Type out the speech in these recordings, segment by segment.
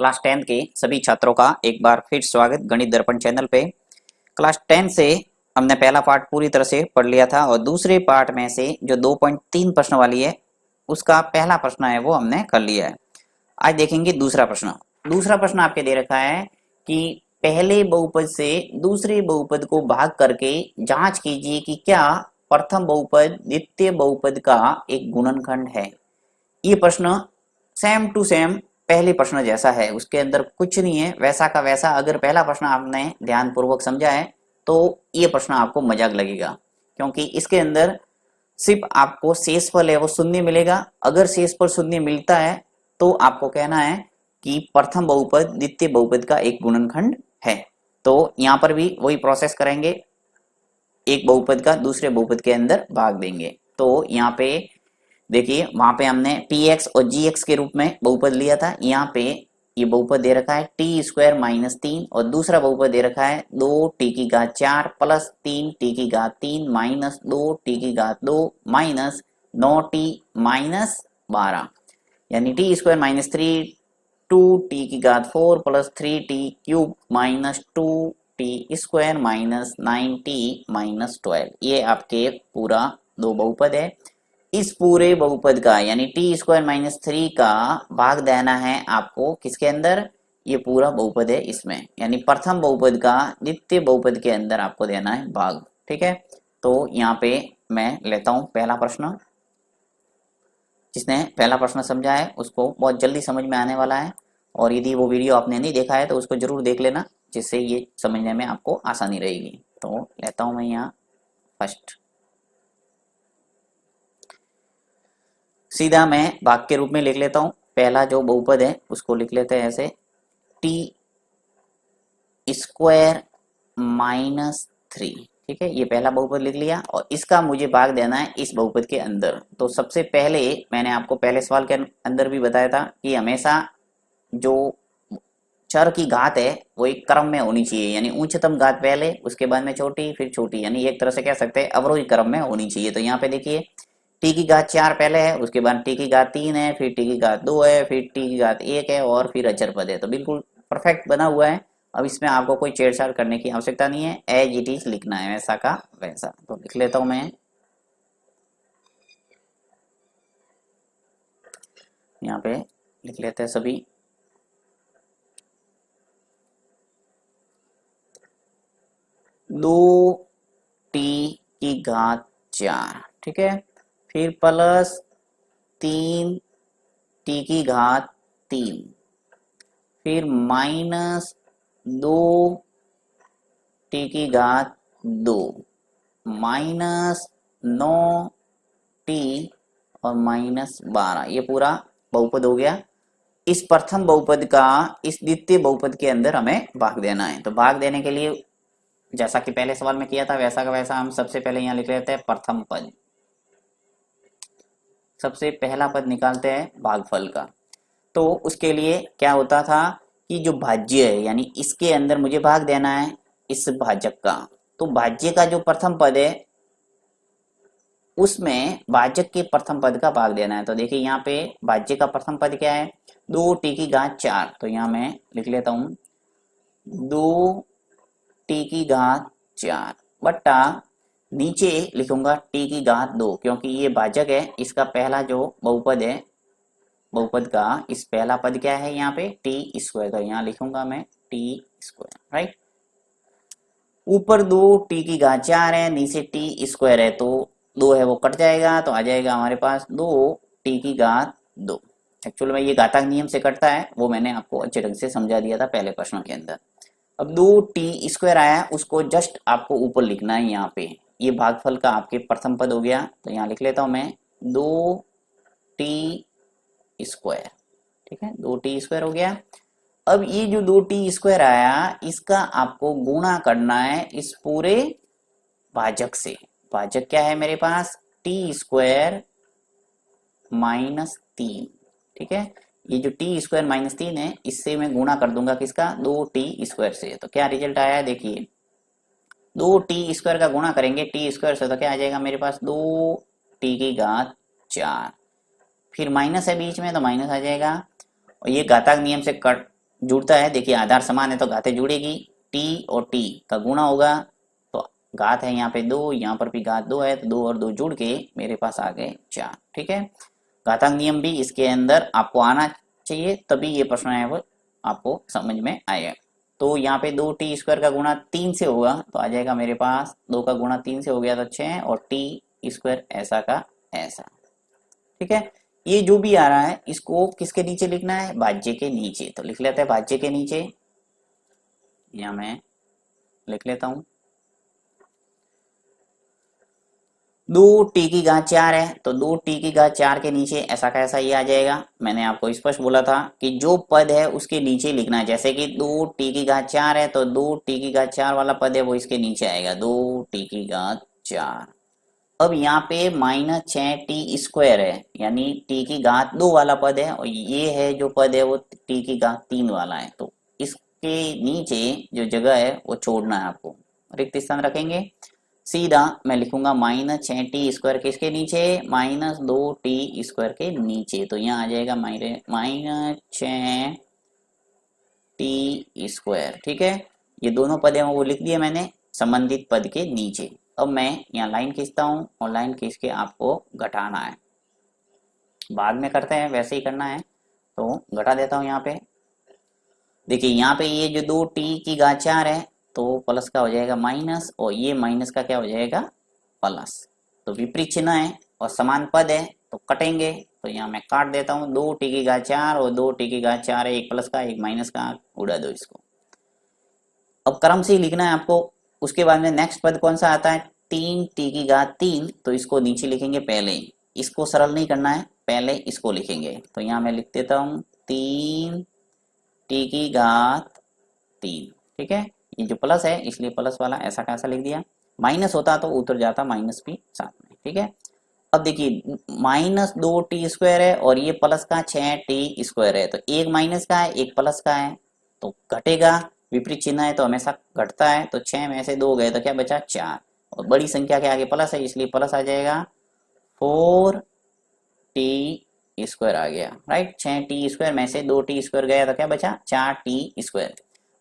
Class 10 के सभी छात्रों का एक बार फिर स्वागत गणित दर्पण चैनल पे। क्लास 10 से हमने पहला पार्ट पूरी तरह से पढ़ लिया था और दूसरे पार्ट में से जो 2.3 प्रश्न वाली है उसका पहला प्रश्न है वो हमने कर लिया है। आज देखेंगे दूसरा प्रश्न। दूसरा प्रश्न आपके दे रखा है कि पहले बहुपद से दूसरे बहुपद को भाग करके जांच कीजिए कि क्या प्रथम बहुपद द्वितीय बहुपद का एक गुणनखंड है। ये प्रश्न सेम टू सेम पहले प्रश्न जैसा है, उसके अंदर कुछ नहीं है, वैसा का वैसा। अगर पहला प्रश्न आपने ध्यानपूर्वक समझा है तो ये प्रश्न आपको मजाक लगेगा, क्योंकि इसके अंदर सिर्फ आपको शेषफल है वो शून्य मिलेगा। अगर शेषफल शून्य मिलता है तो आपको कहना है कि प्रथम बहुपद द्वितीय बहुपद का एक गुणनखंड है। तो यहाँ पर भी वही प्रोसेस करेंगे, एक बहुपद का दूसरे बहुपद के अंदर भाग देंगे। तो यहाँ पे देखिए, वहां पे हमने px और gx के रूप में बहुपद लिया था। यहाँ पे ये बहुपद दे रखा है टी स्क्वायर माइनस 3 और दूसरा बहुपद दे रखा है 2t4 plus 3t3 minus 2t2 minus 9t minus 12, यानी T square minus 3 2t4 plus 3t³ minus 2t square minus 9t minus 12। ये आपके पूरा दो बहुपद है। इस पूरे बहुपद का यानी टी स्क्वायर माइनस 3 का भाग देना है आपको किसके अंदर, ये पूरा बहुपद है इसमें, यानी प्रथम बहुपद का द्वितीय बहुपद के अंदर आपको देना है भाग। ठीक है, तो यहाँ पे मैं लेता हूं पहला प्रश्न। जिसने पहला प्रश्न समझा है उसको बहुत जल्दी समझ में आने वाला है, और यदि वो वीडियो आपने नहीं देखा है तो उसको जरूर देख लेना, जिससे ये समझने में आपको आसानी रहेगी। तो लेता हूं मैं यहाँ फर्स्ट, सीधा मैं भाग के रूप में लिख लेता हूं। पहला जो बहुपद है उसको लिख लेते हैं ऐसे टी स्क्वायर माइनस 3। ठीक है, ये पहला बहुपद लिख लिया और इसका मुझे भाग देना है इस बहुपद के अंदर। तो सबसे पहले मैंने आपको पहले सवाल के अंदर भी बताया था कि हमेशा जो चर की घात है वो एक क्रम में होनी चाहिए, यानी उच्चतम घात पहले, उसके बाद में छोटी, फिर छोटी, यानी एक तरह से कह सकते हैं अवरोही क्रम में होनी चाहिए। तो यहाँ पे देखिए टी की घात 4 पहले है, उसके बाद टी की घात 3 है, फिर टी की घात 2 है, फिर टी की घात 1 है और फिर अचर पद है। तो बिल्कुल परफेक्ट बना हुआ है। अब इसमें आपको कोई छेड़छाड़ करने की आवश्यकता नहीं है, एज इट इज लिखना है वैसा का वैसा। तो लिख लेता हूं मैं यहाँ पे, लिख लेते हैं सभी। दो टी की घात 4, ठीक है, फिर प्लस 3 टी की घात 3, फिर माइनस 2 टी की घात 2, माइनस 9 टी और माइनस 12। ये पूरा बहुपद हो गया। इस प्रथम बहुपद का इस द्वितीय बहुपद के अंदर हमें भाग देना है। तो भाग देने के लिए जैसा कि पहले सवाल में किया था वैसा का वैसा हम सबसे पहले यहाँ लिख लेते हैं प्रथम पद। सबसे पहला पद निकालते हैं भागफल का। तो उसके लिए क्या होता था कि जो भाज्य है यानी इसके अंदर मुझे भाग देना है इस भाजक का। तो भाज्य का जो प्रथम पद है उसमें भाजक के प्रथम पद का भाग देना है। तो देखिए यहाँ पे भाज्य का प्रथम पद क्या है, 2 की घात 4। तो यहाँ मैं लिख लेता हूं 2 की घात 4 बट्टा नीचे लिखूंगा की घात 2, क्योंकि ये भाजक है। इसका पहला जो बहुपद है, बहुपद का इस पहला पद क्या है यहाँ पे टी स्क्वायर, का यहाँ लिखूंगा मैं टी स्क्वायर, राइट। ऊपर 2 की घात 4 है, नीचे टी स्क्वायर है, तो 2 है वो कट जाएगा, तो आ जाएगा हमारे पास 2 की घात 2। एक्चुअल में ये घातांक नियम से कटता है, वो मैंने आपको अच्छे ढंग से समझा दिया था पहले प्रश्न के अंदर। अब 2 टी स्क्वायर आया, उसको जस्ट आपको ऊपर लिखना है यहाँ पे। ये भागफल का आपके प्रथम पद हो गया, तो यहाँ लिख लेता हूं मैं 2 टी स्क्वायर। ठीक है, 2 टी स्क्वायर हो गया। अब ये जो 2 टी स्क्वायर आया इसका आपको गुणा करना है इस पूरे भाजक से। भाजक क्या है मेरे पास, टी स्क्वायर माइनस 3। ठीक है, ये जो टी स्क्वायर माइनस 3 है इससे मैं गुणा कर दूंगा किसका, 2 टी स्क्वायर से। तो क्या रिजल्ट आया है देखिए, 2 टी स्क्वायर का गुणा करेंगे टी स्क्वायर से तो क्या आ जाएगा मेरे पास 2 की घात 4, फिर माइनस है बीच में तो माइनस आ जाएगा, और ये घातांक नियम से कट जुड़ता है, देखिए आधार समान है तो घातें जुड़ेगी, टी और टी का गुणा होगा, तो घात है यहाँ पे 2, यहाँ पर भी घात 2 है, तो 2 और 2 जुड़ के मेरे पास आ गए 4। ठीक है, घातांक नियम भी इसके अंदर आपको आना चाहिए, तभी ये प्रश्न है वो आपको समझ में आएगा। तो यहाँ पे 2t² का गुणा 3 से होगा तो आ जाएगा मेरे पास 2 का गुणा 3 से हो गया तो 6 और t² ऐसा का ऐसा। ठीक है, ये जो भी आ रहा है इसको किसके नीचे लिखना है, भाज्य के नीचे। तो लिख लेते हैं भाज्य के नीचे, या मैं लिख लेता हूं 2t⁴ है तो 2t⁴ के नीचे ऐसा कैसा ये आ जाएगा। मैंने आपको स्पष्ट बोला था कि जो पद है उसके नीचे लिखना है, जैसे कि 2t⁴ है तो 2t⁴ वाला पद है वो इसके नीचे आएगा 2t⁴। अब यहाँ पे -6t² है, यानी t⁴ वाला पद है, और ये है जो पद है वो t⁴ वाला है, तो इसके नीचे जो जगह है वो छोड़ना है आपको, रिक्त स्थान रखेंगे। सीधा मैं लिखूंगा -6t² किसके नीचे, -2t² के नीचे, तो यहाँ आ जाएगा -6t²। ठीक है, ये दोनों पद है वो लिख दिए मैंने संबंधित पद के नीचे। अब मैं यहाँ लाइन खींचता हूँ और लाइन खींच के आपको घटाना है, बाद में करते हैं वैसे ही करना है, तो घटा देता हूँ यहाँ पे। देखिए यहाँ पे ये जो 2t⁴ है तो प्लस का हो जाएगा माइनस, और ये माइनस का क्या हो जाएगा प्लस, तो विपरीत चिन्ह है और समान पद है तो कटेंगे, तो यहाँ मैं काट देता हूँ 2t⁴ और 2t⁴ है, एक प्लस का एक माइनस का, उड़ा दो इसको। अब क्रम से ही लिखना है आपको, उसके बाद में नेक्स्ट पद कौन सा आता है 3t⁴, तो इसको नीचे लिखेंगे पहले, इसको सरल नहीं करना है, पहले इसको लिखेंगे, तो यहाँ मैं लिख देता हूँ 3t⁴। ठीक है, ये जो प्लस है इसलिए प्लस वाला ऐसा कैसा लिख दिया, माइनस होता तो उतर जाता माइनस भी साथ में। ठीक है, अब देखिए -2t² है और ये प्लस का 6t² है, तो एक माइनस का है एक प्लस का है, तो घटेगा, विपरीत चिन्ह है तो हमेशा घटता है, तो 6 में से 2 गए तो क्या बचा 4, और बड़ी संख्या के आगे प्लस है इसलिए प्लस आ जाएगा 4t² आ गया, राइट। 6t² में से 2t² गया तो क्या बचा 4t²।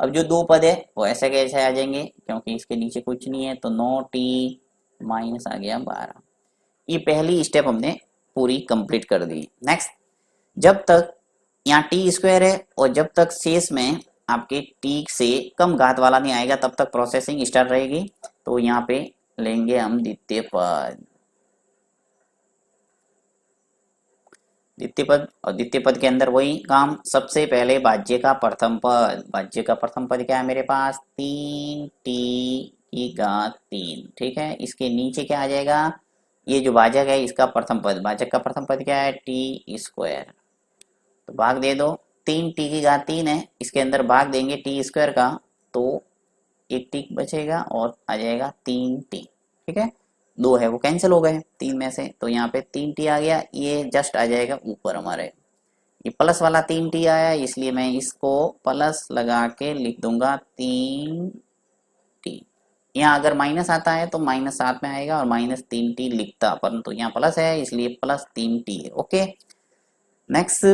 अब जो दो पद है वो ऐसे कैसे आ जाएंगे, क्योंकि इसके नीचे कुछ नहीं है, तो 9t माइनस आ गया 12। ये पहली स्टेप हमने पूरी कंप्लीट कर दी। नेक्स्ट, जब तक यहाँ t² है और जब तक शेष में आपके t से कम घात वाला नहीं आएगा तब तक प्रोसेसिंग स्टार्ट रहेगी। तो यहाँ पे लेंगे हम द्वितीय पद, द्वितीय पद, और द्वितीय पद के अंदर वही काम, सबसे पहले भाज्य का प्रथम पद, भाज्य का प्रथम पद क्या है मेरे पास 3t⁴। ठीक है, इसके नीचे क्या आ जाएगा, ये जो भाजक है इसका प्रथम पद, भाजक का प्रथम पद क्या है t², तो भाग दे दो, 3t⁴ है, इसके अंदर भाग देंगे t² का, तो एक टी बचेगा और आ जाएगा 3t। ठीक है, 2 है वो कैंसिल हो गए 3 में से, तो यहाँ पे 3t आ गया, ये जस्ट आ जाएगा ऊपर हमारे, ये प्लस वाला 3t आया इसलिए मैं इसको प्लस लगा के लिख दूंगा 3t। यहाँ अगर माइनस आता है तो माइनस साथ में आएगा और -3t लिखता, परंतु यहाँ प्लस है इसलिए +3t है। ओके, नेक्स्ट,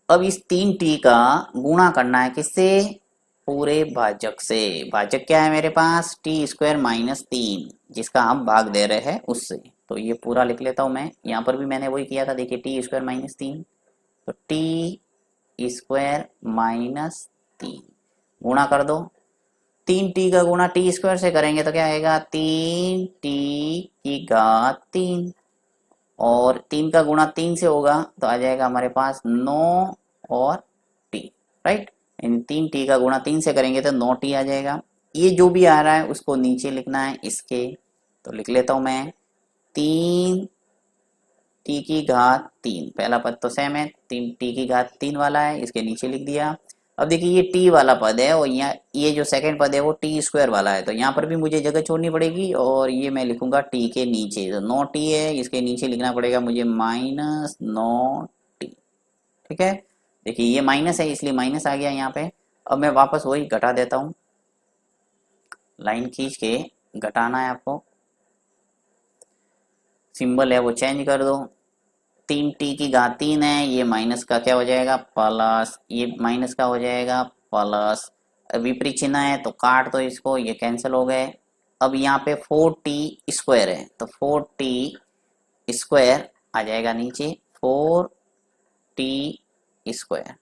अब इस 3t का गुणा करना है किससे, पूरे भाजक से। भाजक क्या है मेरे पास t² -3, जिसका हम भाग दे रहे हैं उससे, तो ये पूरा लिख लेता हूं मैं, यहाँ पर भी मैंने वही किया था, देखिए t² -3, तो t² -3 गुणा कर दो, 3t का गुणा t² से करेंगे तो क्या आएगा 3t⁴, और 3 का गुणा 3 से होगा तो आ जाएगा हमारे पास 9 और t, राइट। इन 3t का गुणा 3 से करेंगे तो 9t आ जाएगा। ये जो भी आ रहा है उसको नीचे लिखना है इसके, तो लिख लेता हूं मैं 3t⁴, पहला पद तो सेम है, 3t⁴ वाला है, इसके नीचे लिख दिया। अब देखिए ये t वाला पद है और यहाँ ये जो सेकंड पद है वो t² वाला है, तो यहाँ पर भी मुझे जगह छोड़नी पड़ेगी और ये मैं लिखूंगा t के नीचे, तो 9t है, इसके नीचे लिखना पड़ेगा मुझे -9t। ठीक है, देखिए ये माइनस है इसलिए माइनस आ गया यहाँ पे। अब मैं वापस वही घटा देता हूँ, लाइन खींच के घटाना है आपको, सिंबल है वो चेंज कर दो, 3t की घात 3 है, ये माइनस का क्या हो जाएगा प्लस, ये माइनस का हो जाएगा प्लस, विपरीत चिन्ह है तो काट दो इसको, ये कैंसिल हो गए। अब यहाँ पे 4t स्क्वायर है तो 4t स्क्वायर आ जाएगा नीचे, 4t स्क्वायर।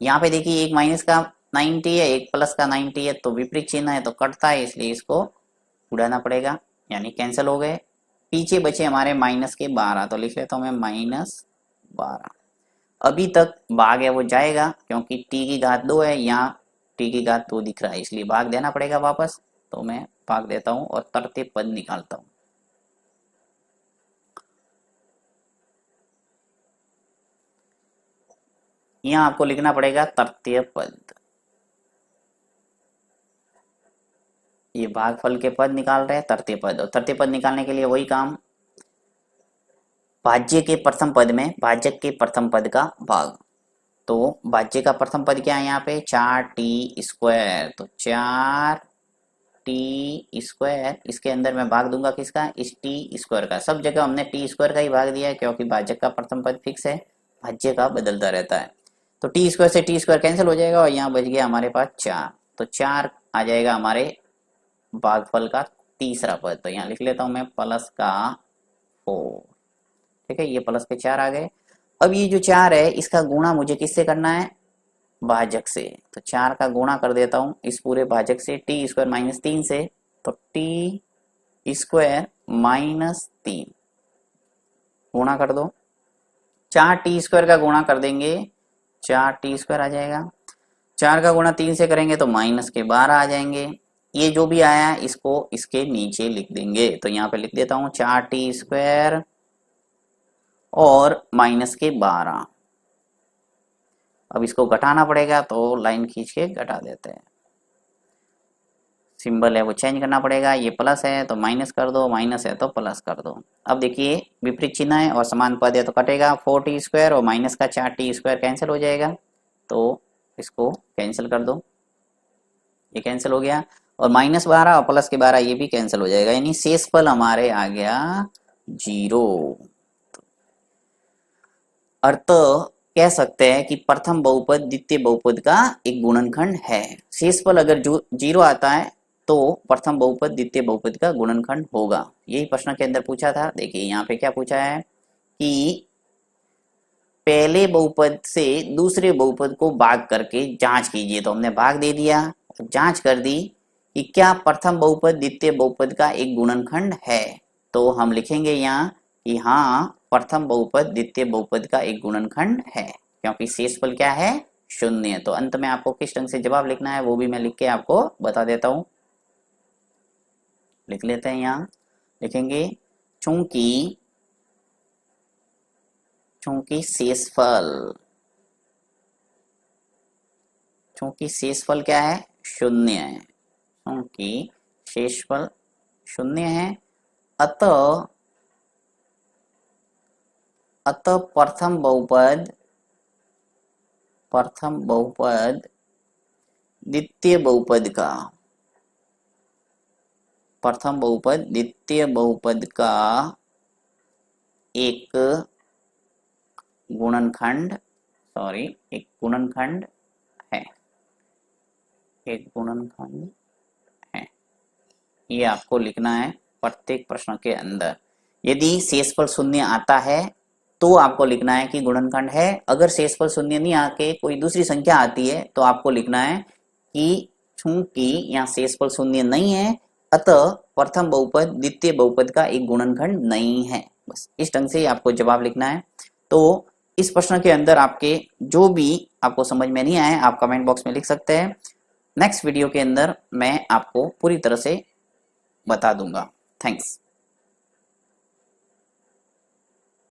यहाँ पे देखिए एक माइनस का 90 है, एक प्लस का 90 है, तो विपरीत चिन्ह है तो कटता है, इसलिए इसको उड़ाना पड़ेगा, यानी कैंसिल हो गए। पीछे बचे हमारे माइनस के 12, तो लिख लेता हूँ मैं -12। अभी तक भाग है वो जाएगा क्योंकि t की घात 2 है, यहाँ t की घात 2 दिख रहा है, इसलिए भाग देना पड़ेगा वापस। तो मैं भाग देता हूँ और तृतीय पद निकालता हूँ। यहाँ आपको लिखना पड़ेगा तृतीय पद। ये भागफल के पद निकाल रहे हैं तृतीय पद, और तृतीय पद निकालने के लिए वही काम, भाज्य के प्रथम पद में भाजक के प्रथम पद का भाग। तो भाज्य का प्रथम पद क्या है यहाँ पे 4t स्क्वायर, तो 4t स्क्वायर, इसके अंदर मैं भाग दूंगा किसका, इस t स्क्वायर का। सब जगह हमने t स्क्वायर का ही भाग दिया है क्योंकि भाजक का प्रथम पद फिक्स है, भाज्य का बदलता रहता है। तो t स्क्वायर से t स्क्वायर कैंसिल हो जाएगा और यहाँ बच गया हमारे पास 4, तो 4 आ जाएगा हमारे भागफल का तीसरा पद। तो यहाँ लिख लेता हूँ मैं प्लस का 4, ठीक है, ये प्लस के 4 आ गए। अब ये जो 4 है इसका गुणा मुझे किससे करना है, भाजक से, तो 4 का गुणा कर देता हूँ इस पूरे भाजक से, टी स्क्वायर -3 से, तो टी स्क्वायर -3 गुणा कर दो, 4t स्क्वायर का गुणा कर देंगे, 4t स्क्वायर आ जाएगा, 4 का गुणा 3 से करेंगे तो -12 आ जाएंगे। ये जो भी आया है इसको इसके नीचे लिख देंगे, तो यहाँ पे लिख देता हूँ 4t स्क्वायर और -12। अब इसको घटाना पड़ेगा तो लाइन खींच के घटा देते हैं, सिंबल है वो चेंज करना पड़ेगा, ये प्लस है तो माइनस कर दो, माइनस है तो प्लस कर दो। अब देखिए विपरीत चिन्ह है और समान पद है तो कटेगा, 4t स्क्वायर और माइनस का 4t स्क्वायर कैंसिल हो जाएगा, तो इसको कैंसिल कर दो, ये कैंसिल हो गया, और -12 और प्लस के 12 ये भी कैंसिल हो जाएगा, यानी शेषफल हमारे आ गया 0। अर्थ कह सकते हैं कि प्रथम बहुपद द्वितीय बहुपद का एक गुणनखंड है। शेषफल अगर 0 आता है तो प्रथम बहुपद द्वितीय बहुपद का गुणनखंड होगा। यही प्रश्न के अंदर पूछा था। देखिए यहाँ पे क्या पूछा है कि पहले बहुपद से दूसरे बहुपद को भाग करके जांच कीजिए, तो हमने भाग दे दिया, जांच कर दी कि क्या प्रथम बहुपद द्वितीय बहुपद का एक गुणनखंड है, तो हम लिखेंगे यहाँ कि हाँ प्रथम बहुपद द्वितीय बहुपद का एक गुणनखंड है, क्योंकि शेषफल क्या है 0। तो अंत में आपको किस ढंग से जवाब लिखना है वो भी मैं लिख के आपको बता देता हूँ। लिख लेते हैं, यहाँ लिखेंगे चूंकि शेषफल क्या है 0 है, क्योंकि शेषफल 0 है, अतः प्रथम बहुपद द्वितीय बहुपद का एक गुणनखंड है, ये आपको लिखना है प्रत्येक प्रश्न के अंदर। यदि शेषफल 0 आता है तो आपको लिखना है कि गुणनखंड है, अगर शेषफल 0 नहीं आके कोई दूसरी संख्या आती है तो आपको लिखना है कि चूंकि यहाँ शेषफल 0 नहीं है अतः प्रथम बहुपद द्वितीय बहुपद का एक गुणनखंड नहीं है। बस इस ढंग से आपको जवाब लिखना है। तो इस प्रश्न के अंदर आपके जो भी आपको समझ में नहीं आए आप कमेंट बॉक्स में लिख सकते हैं, नेक्स्ट वीडियो के अंदर मैं आपको पूरी तरह से बता दूंगा। थैंक्स।